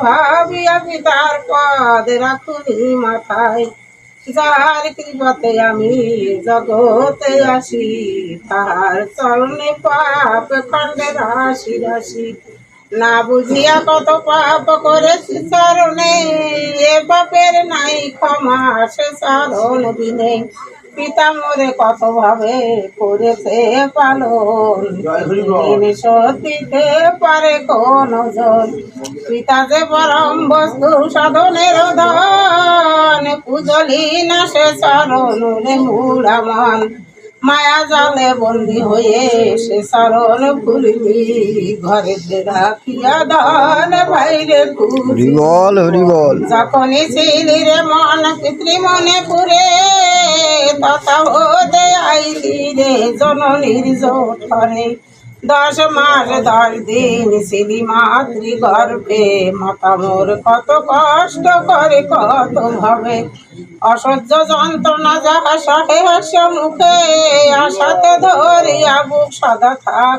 ভাবিয়া পিতার পদ রাখুনি মাথায়, যার কৃপাতে আমি জগতে আসি, তাহার চরণে পাপ খণ্ডে রাশি রাশি। না বুঝিয়া কত পাপ করেছি চরণে, এ পাপের নাই ক্ষমা সে চরণ দিনে। পিতা মোরে কত ভাবে করেছে পালন, দিতে পারে কোন জন। পিতা যে পরম বস্তু সাধনের ধন, পুজলি না সে চরণ রে মুড়া মন। মায়া জালে বন্দি হয়ে সে চরণ ভুলিনি, ঘরে রাখিয়া ধন বাইরে খুঁজি। যখনই ছিলি রে মন পিতৃ মনে পুরে, তথা হতে আইলি রে জননীর জঠরে। 10 মাস 10 দিন ছিলি মাতৃ গর্ভে, মাতা মোর কত কষ্ট করে কত ভাবে। অসহ্য যন্ত্রণা যাহা সহে হাস্য মুখে, আশাতে ধরিয়া বুক সদা থাক